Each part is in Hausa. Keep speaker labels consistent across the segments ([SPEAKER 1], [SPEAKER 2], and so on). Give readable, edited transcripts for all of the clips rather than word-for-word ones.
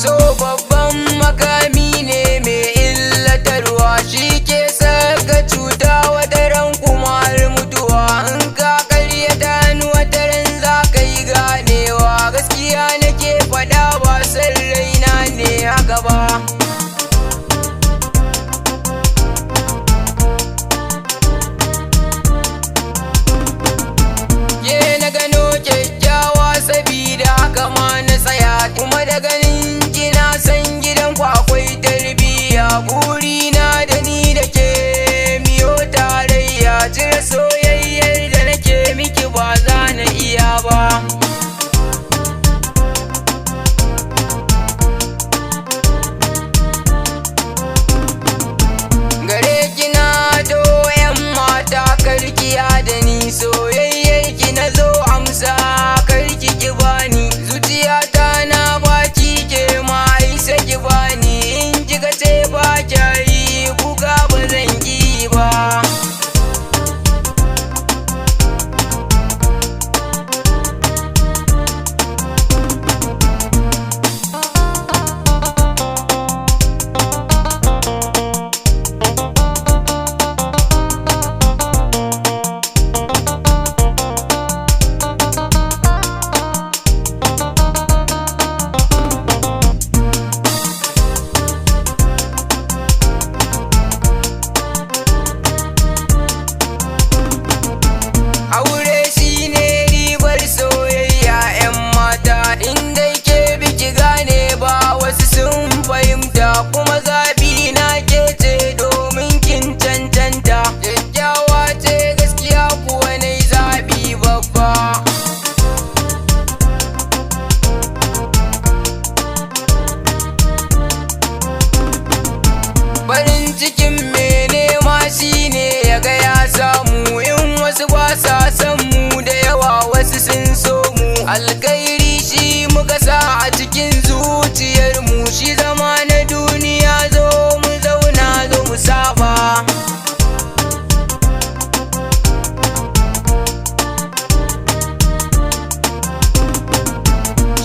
[SPEAKER 1] So babban makami ne mai illatarwa, shi ke saka cuta wataran kuma har mutuwa. In ka karyata ni wataran za ka yi ganewa, gaskiya nake faɗa ba san raina ne a gaba. Ke na gano kyakkyawa sabida haka ma na tsaya, kuma da ganin kina san gidanku akwai tarbiyya. Burina da ni da ke miyo tarayya, cire soyayyar da nake miki ba za na iya ba. Gare kina do 'yan mata karkiya da ni, soyayyar ki na zo amsa karki ki bani. Zuciyata na baki ke ma isa ki bani, in kika ce ba kya yi kuka ba zan ki ba. Aure shi ne ribar soyayya 'yan mata, inda ke biki gane ba wasu sun fahimta, kuma zaɓi na ke ce domin kin cancanta. Kyakkyawa ce gaskiya kuwa na yi zaɓi babba. Farin cikin mai nema shi ne ya ga ya samu, in wasu ba sa san mu da yawa wasu sun so mu. Alkairi shi muka sa a cikin zuciyar mu, shi zama na duniya zo mu zauna zo mu saba.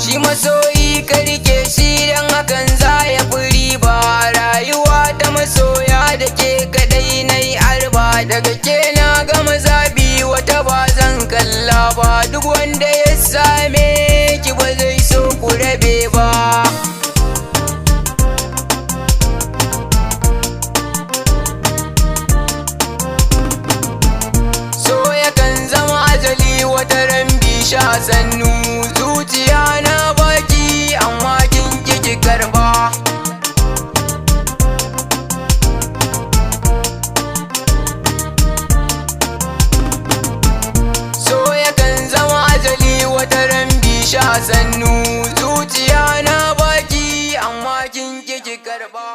[SPEAKER 1] Shi masoyi ka rike shi dan hakan za ya fi riba. Rayuwa ta masoya da ke kadai na yi arba, daga ke na gama zabi wata ba zan kalla ba. Duk wanda ya same ki ba zai so ku rabe ba. So yakan zama ajali wataran bisha sannu, zuciya na baki amma kin ki karba. So yakan zama ajali wataran bisha sannu, zuciya na baki amma kin ki karba.